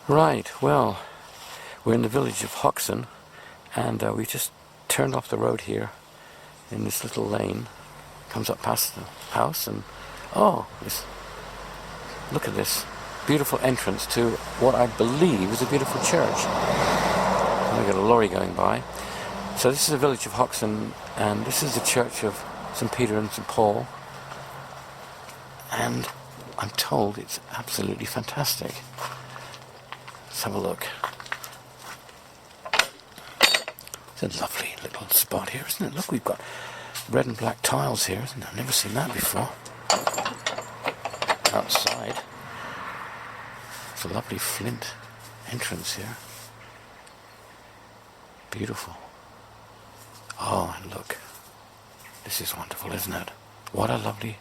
Right, well, we're in the village of Hoxne, and we just turned off the road here in this little lane. Comes up past the house, and look at this beautiful entrance to what I believe is a beautiful church. And we've got a lorry going by. So this is the village of Hoxne, and this is the church of St Peter and St Paul, and I'm told it's absolutely fantastic. Let's have a look. It's a lovely little spot here, isn't it? Look, we've got red and black tiles here, isn't it? I've never seen that before. Outside, it's a lovely flint entrance here. Beautiful. Oh, and look. This is wonderful, isn't it? What a lovely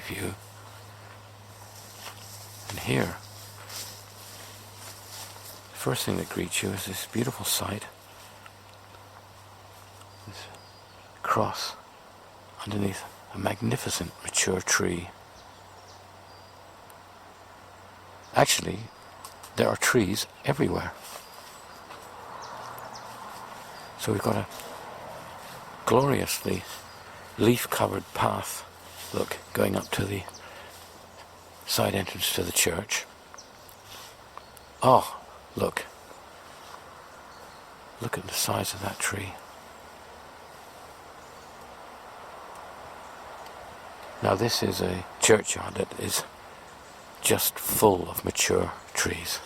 view. And here, the first thing that greets you is this beautiful sight. This cross underneath a magnificent mature tree. Actually, there are trees everywhere. So we've got a gloriously leaf-covered path, look, going up to the side entrance to the church. Oh, look. Look at the size of that tree. Now this is a churchyard that is just full of mature trees.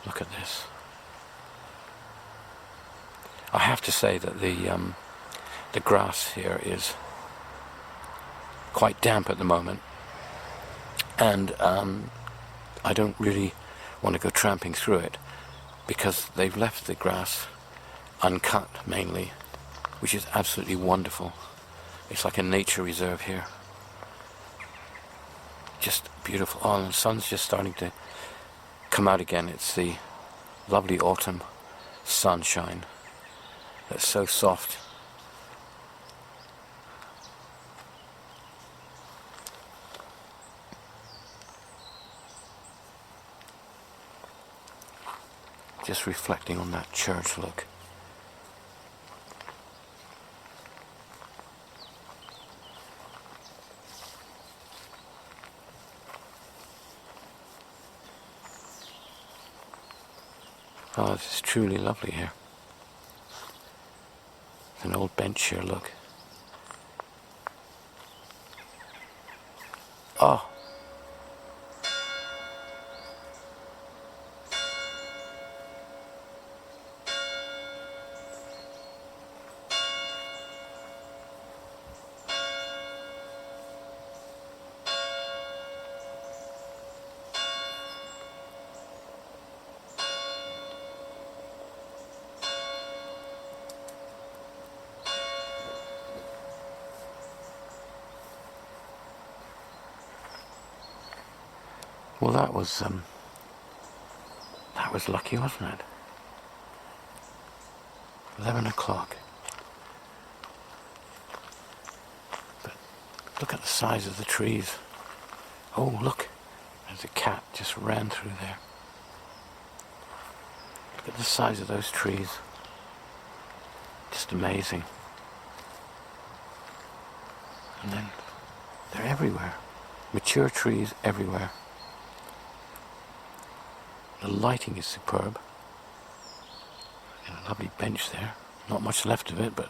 Look at this. I have to say that the grass here is quite damp at the moment, and I don't really want to go tramping through it because they've left the grass uncut mainly, which is absolutely wonderful. It's like a nature reserve here. Just beautiful. Oh, and the sun's just starting to come out again. It's the lovely autumn sunshine that's so soft. Just reflecting on that church, look. Oh, this is truly lovely here. There's an old bench here, look. Oh. Well, that was lucky, wasn't it? 11 o'clock. But look at the size of the trees. Oh, look, there's a cat just ran through there. Look at the size of those trees. Just amazing. And then they're everywhere. Mature trees everywhere. The lighting is superb. And a lovely bench there. Not much left of it, but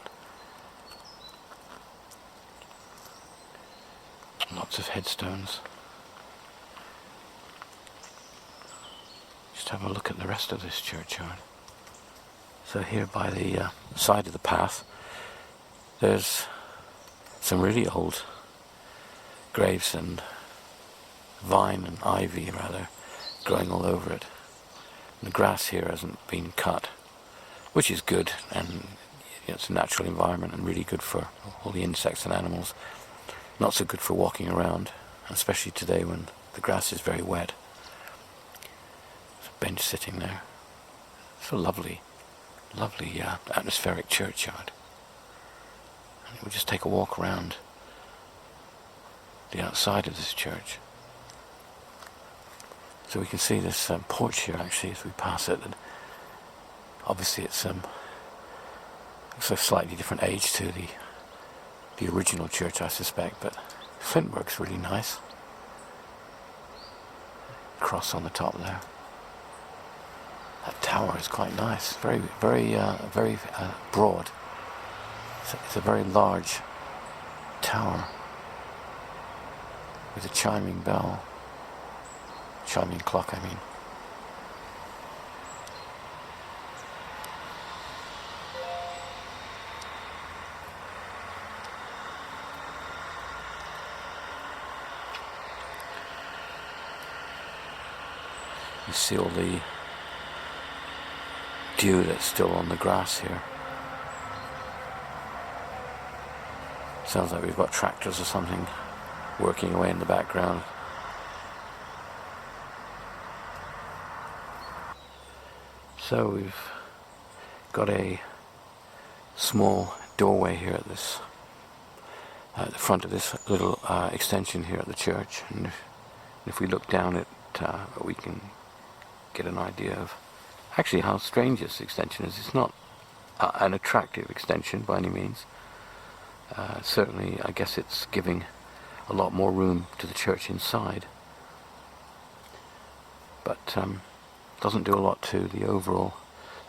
lots of headstones. Just have a look at the rest of this churchyard. So here by the side of the path, there's some really old graves and vine and ivy, rather, growing all over it. The grass here hasn't been cut, which is good, and it's a natural environment and really good for all the insects and animals. Not so good for walking around, especially today when the grass is very wet. There's a bench sitting there. It's a lovely atmospheric churchyard. And we'll just take a walk around the outside of this church. So we can see this porch here actually as we pass it. And obviously it's a slightly different age to the original church, I suspect, but flintwork's really nice. Cross on the top there. That tower is quite nice, very broad. It's a very large tower with a chiming bell, chiming clock, I mean. You see all the dew that's still on the grass here. Sounds like we've got tractors or something working away in the background. So we've got a small doorway here at the front of this little extension here at the church, and if we look down it, we can get an idea of actually how strange this extension is. It's not an attractive extension by any means. Certainly, I guess it's giving a lot more room to the church inside, but doesn't do a lot to the overall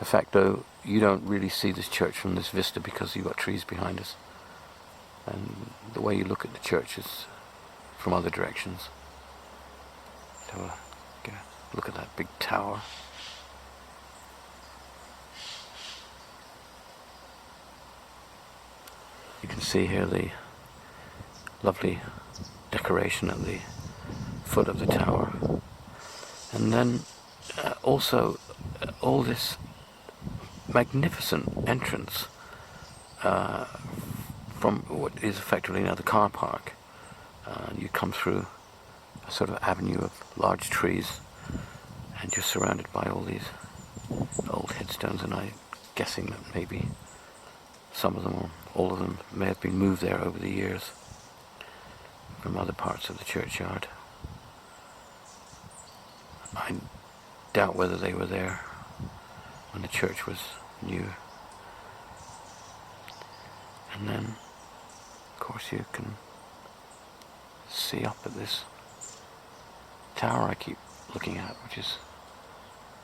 effect, though you don't really see this church from this vista because you've got trees behind us, and the way you look at the church is from other directions. So get a look at that big tower. You can see here the lovely decoration at the foot of the tower, and then also all this magnificent entrance from what is effectively now the car park. You come through a sort of avenue of large trees, and you're surrounded by all these old headstones, and I'm guessing that maybe some of them, or all of them, may have been moved there over the years from other parts of the churchyard. I doubt whether they were there when the church was new. And then, of course, you can see up at this tower I keep looking at, which is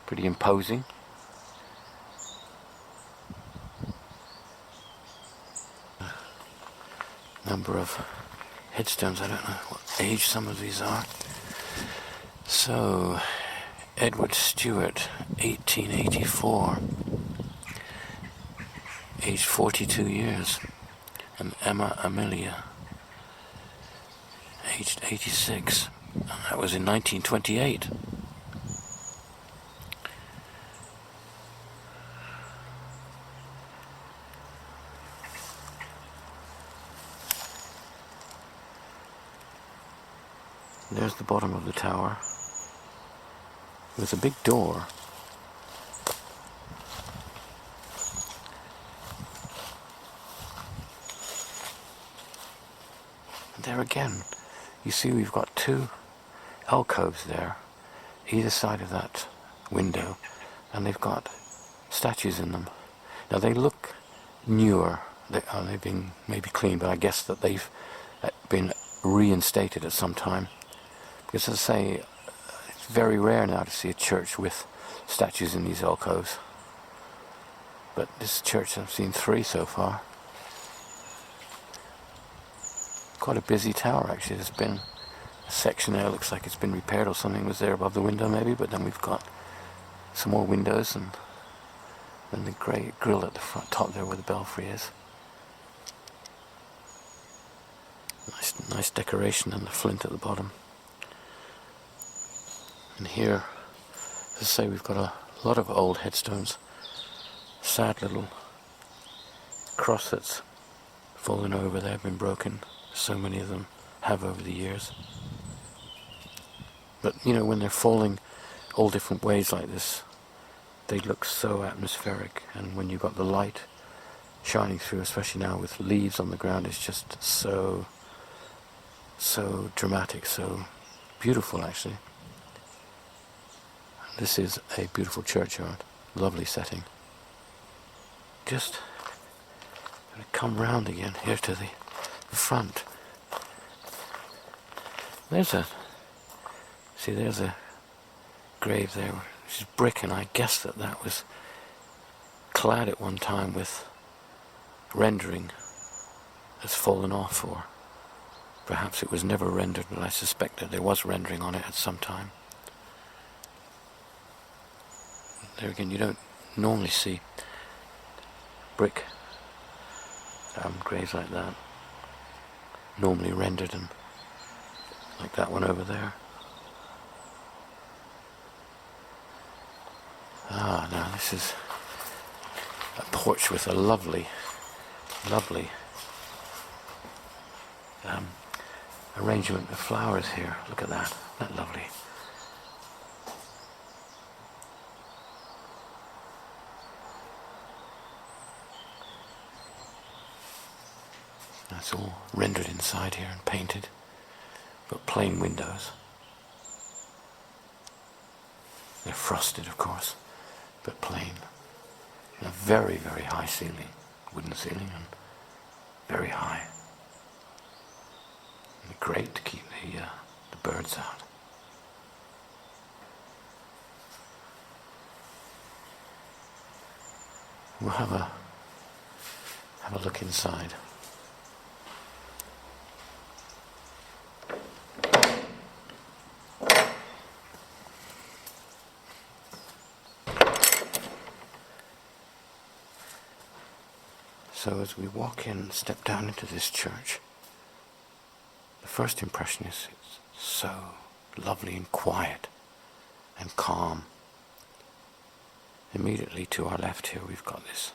pretty imposing. Number of headstones, I don't know what age some of these are. So, Edward Stewart, 1884, aged 42 years, and Emma Amelia, aged 86, and that was in 1928. There's the bottom of the tower with a big door. And there again, you see we've got two alcoves there, either side of that window, and they've got statues in them. Now they look newer, they've been maybe cleaned, but I guess that they've been reinstated at some time. Because, as I say, it's very rare now to see a church with statues in these alcoves. But this church, I've seen 3 so far. Quite a busy tower, actually. There's been a section there, looks like it's been repaired or something was there above the window maybe, but then we've got some more windows, and then the grey grille at the front top there where the belfry is. Nice decoration, and the flint at the bottom. And here, as I say, we've got a lot of old headstones. Sad little cross that's fallen over there, been broken. So many of them have over the years. But, you know, when they're falling all different ways like this, they look so atmospheric. And when you've got the light shining through, especially now with leaves on the ground, is just so dramatic, so beautiful actually. This is a beautiful churchyard, lovely setting. Just going to come round again here to the front. There's a grave there, which is brick, and I guess that was clad at one time with rendering, has fallen off, or perhaps it was never rendered, but I suspect that there was rendering on it at some time. There again, you don't normally see brick graves like that, normally rendered, and like that one over there. Now this is a porch with a lovely arrangement of flowers here. Look at that, isn't that lovely? That's all rendered inside here and painted, but plain windows. They're frosted, of course, but plain. And a very, very high ceiling, wooden ceiling, and very high. And great to keep the birds out. We'll have a look inside. So as we walk in, step down into this church, the first impression is it's so lovely and quiet and calm. Immediately to our left here we've got this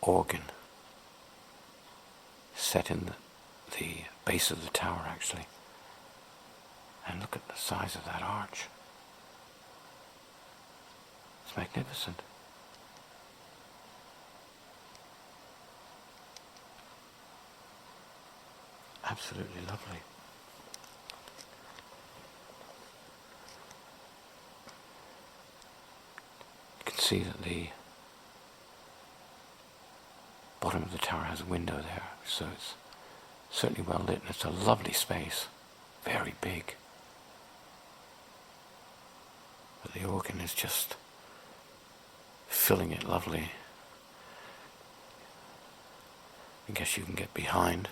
organ set in the base of the tower actually. And look at the size of that arch. It's magnificent. Absolutely lovely. You can see that the bottom of the tower has a window there, so it's certainly well lit, and it's a lovely space, very big. But the organ is just filling it lovely. I guess you can get behind.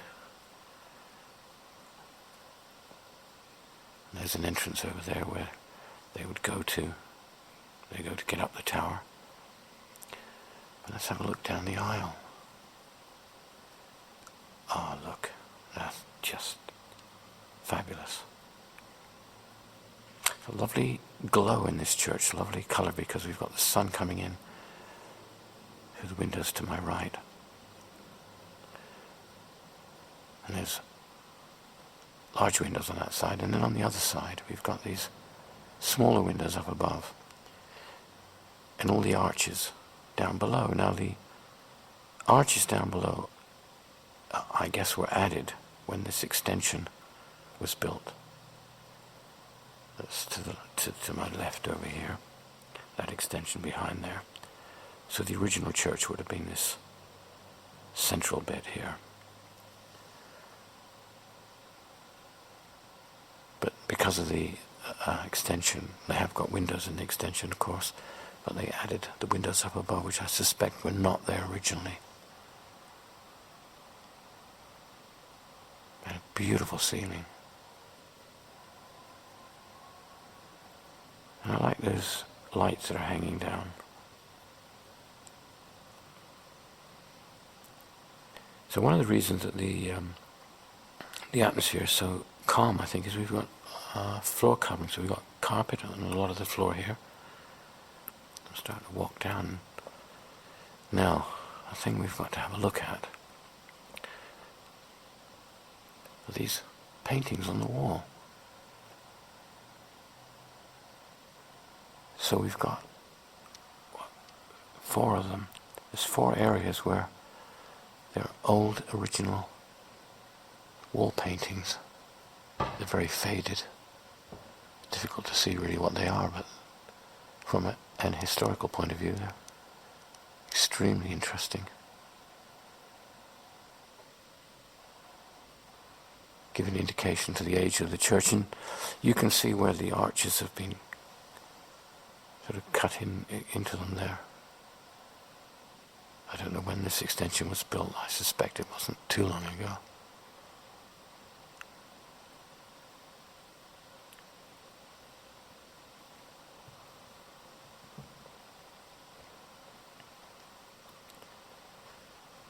There's an entrance over there where they go to get up the tower. But let's have a look down the aisle. Oh, look, that's just fabulous. A lovely glow in this church, lovely colour, because we've got the sun coming in through the windows to my right. And there's large windows on that side, and then on the other side we've got these smaller windows up above, and all the arches down below. Now the arches down below, I guess, were added when this extension was built. That's to my left over here, that extension behind there. So the original church would have been this central bit here. But because of the extension, they have got windows in the extension, of course, but they added the windows up above, which I suspect were not there originally. And a beautiful ceiling. And I like those lights that are hanging down. So one of the reasons that the atmosphere is so calm, I think, is we've got floor covering, so we've got carpet on a lot of the floor here. I'm starting to walk down. Now, a thing we've got to have a look at are these paintings on the wall. So we've got 4 of them. There's 4 areas where old original wall paintings. They're very faded. Difficult to see really what they are, but from an historical point of view, they're extremely interesting. Give an indication to the age of the church, and you can see where the arches have been sort of cut into them there. I don't know when this extension was built. I suspect it wasn't too long ago.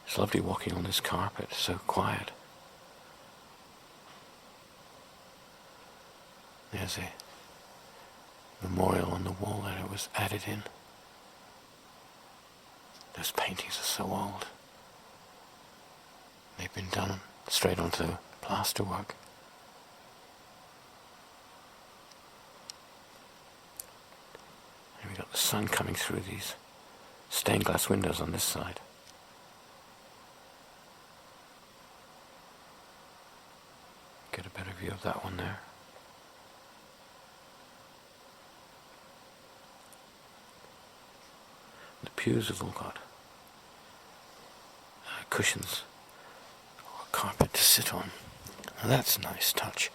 It's lovely walking on this carpet, so quiet. There's a memorial on the wall there. It was added in. Those paintings are so old. They've been done straight onto plasterwork. And we've got the sun coming through these stained glass windows on this side. Get a better view of that one there. The pews have all got cushions or carpet to sit on. Now that's a nice touch.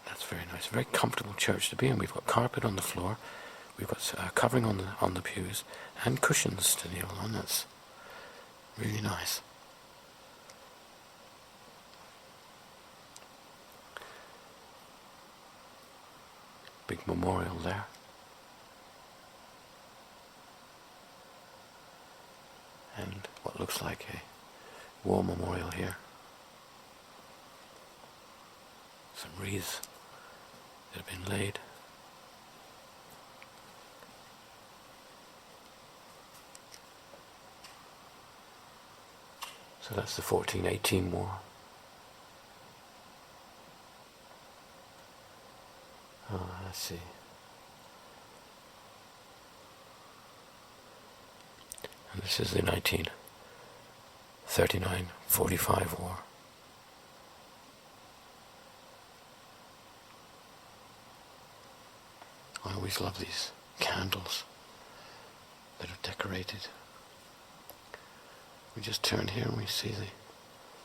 That's very nice. Very comfortable church to be in. We've got carpet on the floor. We've got covering on the pews and cushions to kneel on. That's really nice. Big memorial there. And what looks like a war memorial here. Some wreaths that have been laid. So that's the 1418 war. Oh, let's see. And this is the 1939-45 war. I always love these candles that are decorated. We just turn here and we see the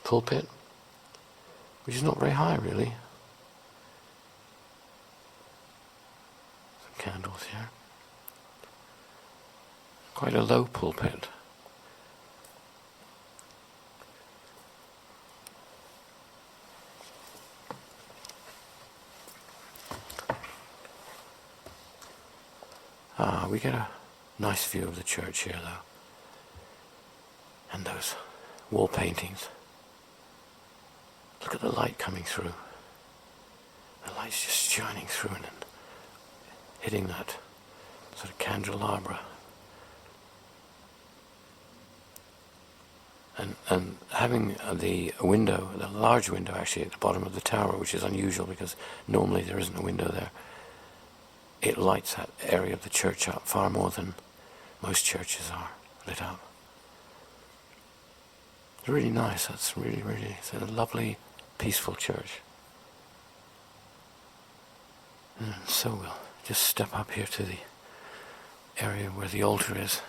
pulpit, which is not very high really. Some candles here. Quite a low pulpit. We get a nice view of the church here though. And those wall paintings. Look at the light coming through. The light's just shining through and hitting that sort of candelabra. And having the window, the large window actually at the bottom of the tower, which is unusual because normally there isn't a window there, it lights that area of the church up far more than most churches are lit up. It's really nice. That's really, it's a lovely, peaceful church. And so we'll just step up here to the area where the altar is.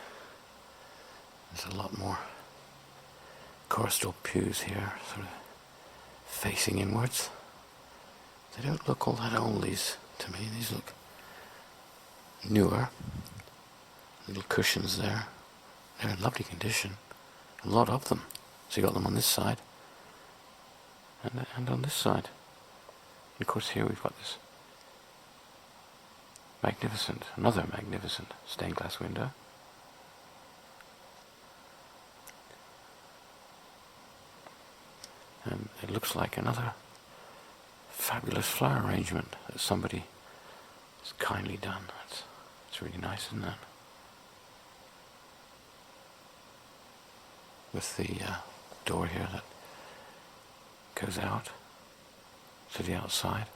There's a lot more choristral pews here, sort of facing inwards. They don't look all that old, these, to me. These look newer. Little cushions there. They're in lovely condition. A lot of them. So you got them on this side and on this side. And of course here we've got this another magnificent stained glass window. And it looks like another fabulous flower arrangement that somebody has kindly done. It's really nice, isn't it? With the door here that goes out to the outside.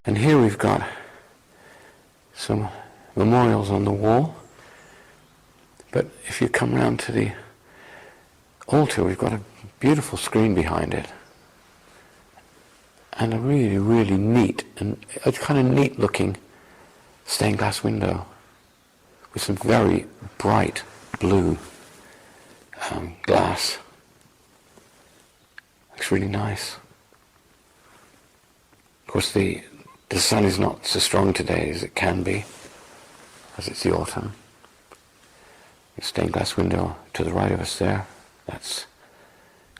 And here we've got some memorials on the wall. But if you come round to the altar, we've got a beautiful screen behind it. And a really, really neat, and a kind of neat looking stained glass window with some very bright blue glass. Looks really nice. Of course the sun is not so strong today as it can be, as it's the autumn. The stained glass window to the right of us there, that's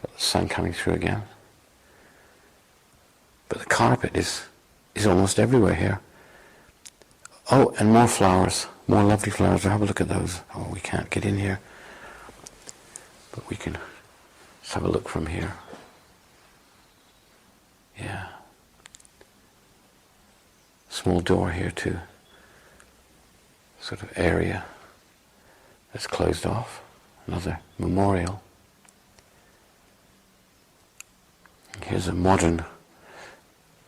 got the sun coming through again. But the carpet is almost everywhere here. Oh, and more flowers, more lovely flowers. Have a look at those. Oh, we can't get in here, but we can just have a look from here. Yeah. Small door here too. Sort of area that's closed off. Another memorial. Here's a modern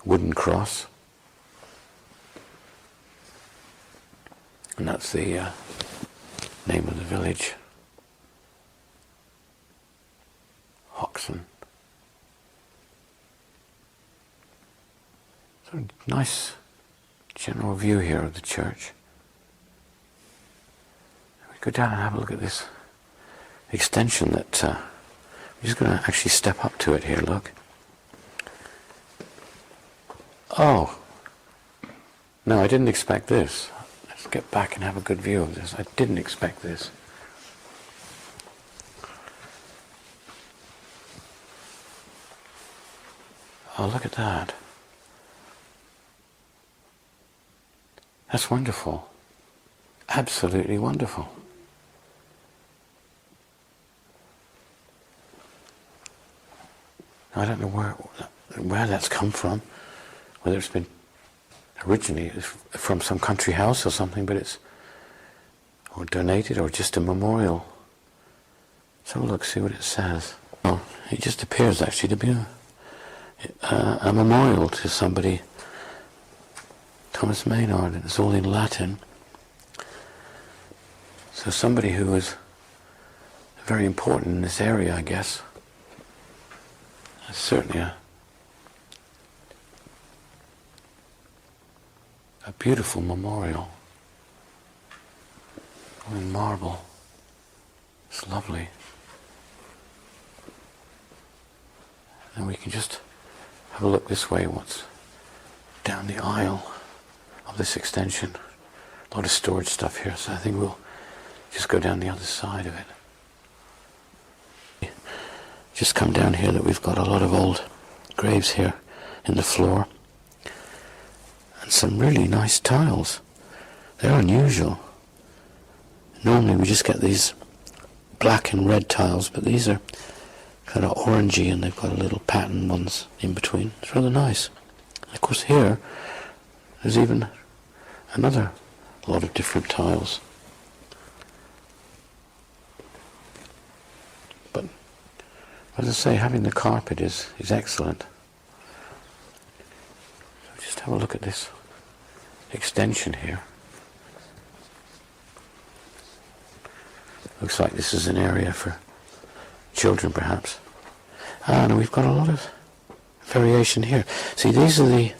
wooden cross. And that's the name of the village. Hoxne. So nice general view here of the church. We go down and have a look at this extension that we're just going to actually step up to it here, look. Oh, no, I didn't expect this. Let's get back and have a good view of this. I didn't expect this. Oh, look at that. That's wonderful. Absolutely wonderful. I don't know where that's come from. Whether it's been originally from some country house or something, but it's or donated or just a memorial. So look, see what it says. Oh, it just appears actually to be a memorial to somebody, Thomas Maynard. It's all in Latin. So somebody who was very important in this area, I guess. That's certainly a beautiful memorial. All in marble. It's lovely. And we can just have a look this way, what's down the aisle of this extension. A lot of storage stuff here, so I think we'll just go down the other side of it. Just come down here that we've got a lot of old graves here in the floor. And some really nice tiles. They're unusual. Normally we just get these black and red tiles, but these are kind of orangey and they've got a little pattern ones in between. It's rather nice. And of course here there's even another lot of different tiles. But as I say, having the carpet is excellent. So just have a look at this extension here. Looks like this is an area for children perhaps. And we've got a lot of variation here. See, these are the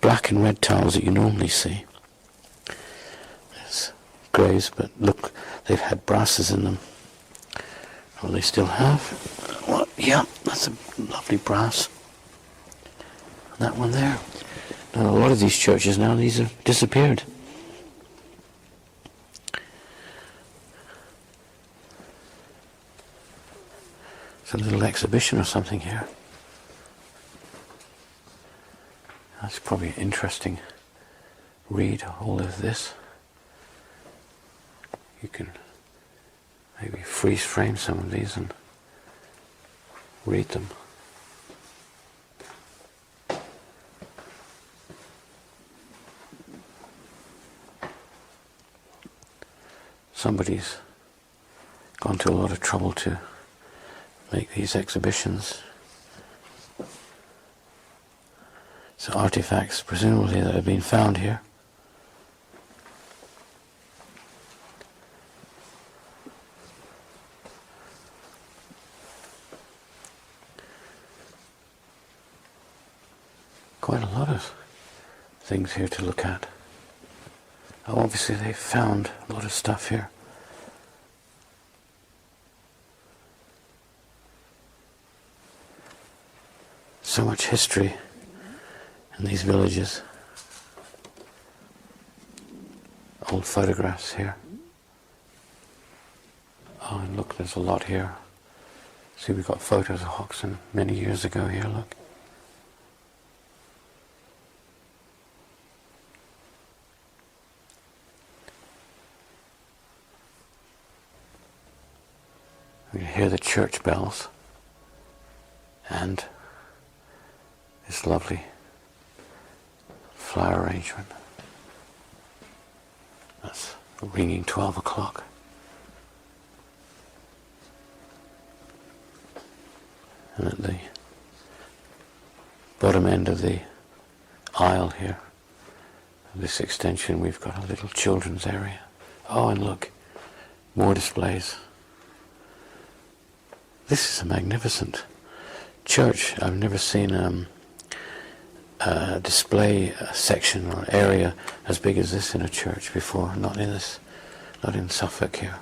black and red tiles that you normally see. There's greys, but look, they've had brasses in them. Oh, they still have. Well, yeah, that's a lovely brass. That one there. Now, a lot of these churches now, these have disappeared. It's a little exhibition or something here. That's probably an interesting read, all of this. You can maybe freeze frame some of these and read them. Somebody's gone to a lot of trouble to make these exhibitions. So artifacts, presumably, that have been found here. quite a lot of things here to look at. Oh, obviously they found a lot of stuff here. So much history in these villages. Old photographs here. Oh, and look, there's a lot here. See, we've got photos of Hoxne many years ago here, look. We can hear the church bells and this lovely flower arrangement. That's ringing 12 o'clock. And at the bottom end of the aisle here, this extension, we've got a little children's area. Oh, and look, more displays. This is a magnificent church. I've never seen a display section or area as big as this in a church before. Not in Suffolk here.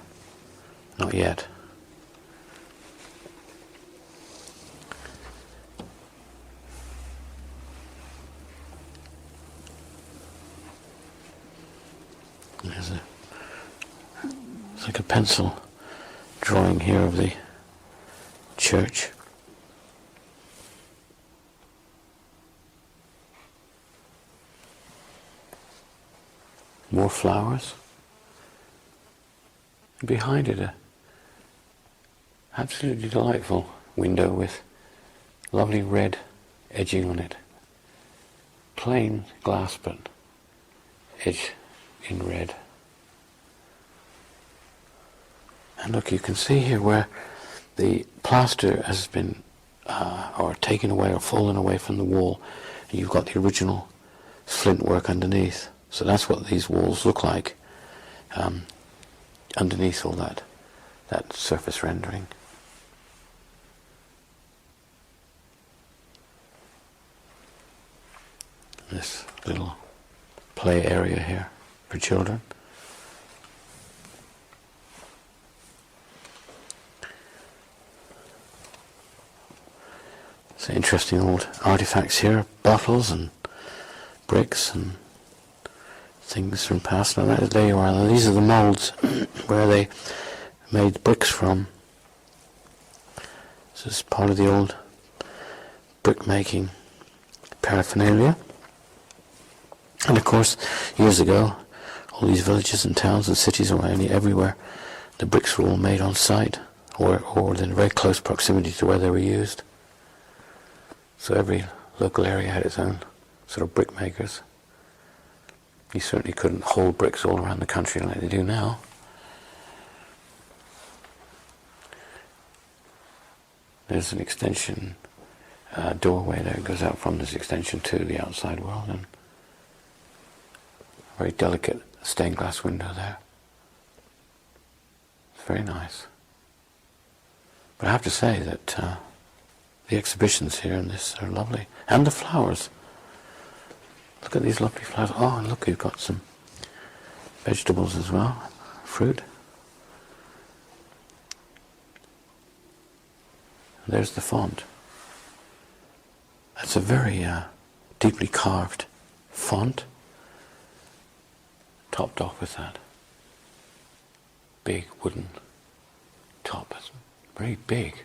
Not yet. It's like a pencil drawing here of the church. More flowers. Behind it, a absolutely delightful window with lovely red edging on it. Plain glass, but edge in red. And look, you can see here where the plaster has been or taken away or fallen away from the wall. And you've got the original flint work underneath. So that's what these walls look like underneath all that surface rendering. This little play area here for children. Some interesting old artifacts here, bottles and bricks and things from past. Now there you are. Now these are the moulds where they made bricks from. This is part of the old brick making paraphernalia. And of course, years ago, all these villages and towns and cities were everywhere. The bricks were all made on site, or in very close proximity to where they were used. So every local area had its own sort of brick makers. You certainly couldn't hold bricks all around the country like they do now. There's an extension doorway there. It goes out from this extension to the outside world, and a very delicate stained glass window there. It's very nice. But I have to say that the exhibitions here in this are lovely. And the flowers. Look at these lovely flowers. Oh, and look, you've got some vegetables as well. Fruit. And there's the font. That's a very deeply carved font. Topped off with that big wooden top. It's very big.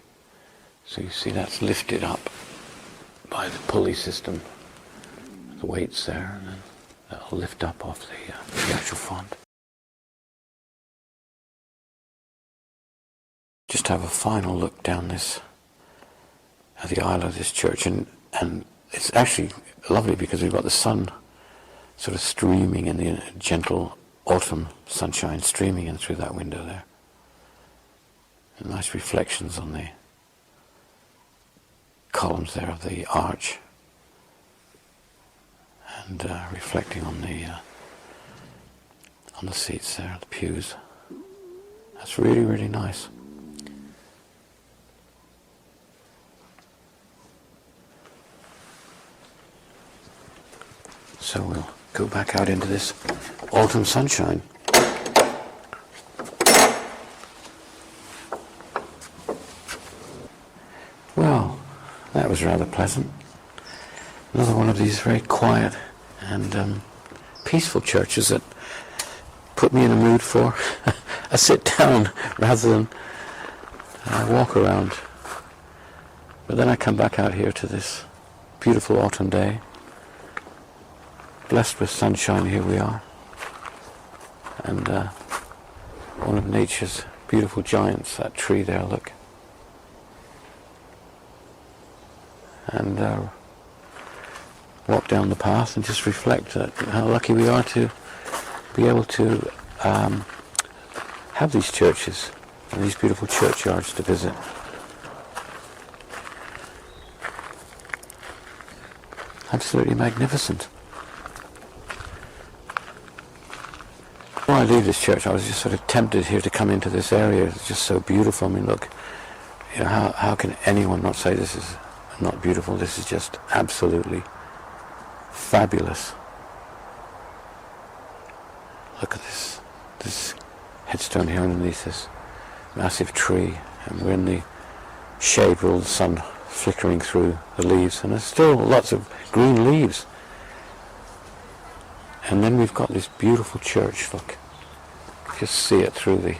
So you see that's lifted up by the pulley system. The weights there, and then that'll lift up off the actual font. Just have a final look down this at the aisle of this church, and it's actually lovely because we've got the sun sort of streaming in the gentle autumn sunshine streaming in through that window there. And nice reflections on the columns there of the arch, and reflecting on the seats there, the pews. That's really, really nice. So we'll go back out into this autumn sunshine. Well, that was rather pleasant. Another one of these very quiet and peaceful churches that put me in a mood for a sit down rather than walk around. But then I come back out here to this beautiful autumn day. Blessed with sunshine, here we are. And one of nature's beautiful giants, that tree there, look. And walk down the path and just reflect that how lucky we are to be able to have these churches and these beautiful churchyards to visit. Absolutely magnificent. Before I leave this church, I was just sort of tempted here to come into this area. It's just so beautiful. I mean, look, you know, how can anyone not say this is not beautiful? This is just absolutely fabulous. Look at this headstone here underneath this massive tree, and we're in the shade with all the sun flickering through the leaves, and there's still lots of green leaves. And then we've got this beautiful church, look. Just see it through the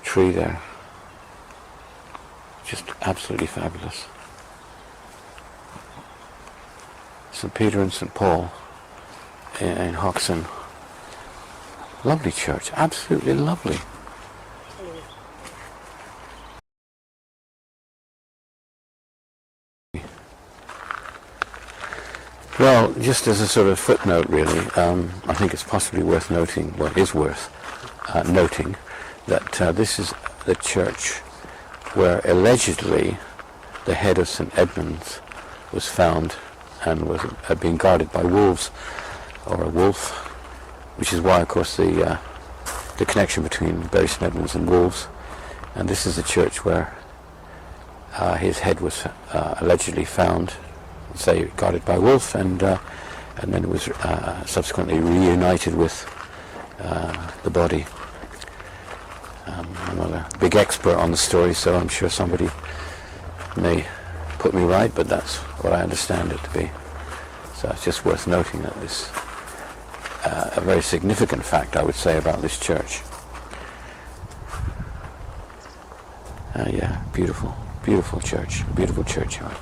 tree there. Just absolutely fabulous. St Peter and St Paul in Hoxne. Lovely church, absolutely lovely. Well, just as a sort of footnote, really, I think it's possibly worth noting, well, it is worth noting, that this is the church where allegedly the head of St Edmund was found and had been guarded by wolves, or a wolf, which is why, of course, the connection between Bury St Edmunds and wolves. And this is the church where his head was allegedly found, say, guarded by wolf, and then it was subsequently reunited with the body. I'm not a big expert on the story, so I'm sure somebody may put me right, but that's what I understand it to be. So it's just worth noting that this a very significant fact, I would say, about this church. Yeah, beautiful, beautiful church, beautiful churchyard.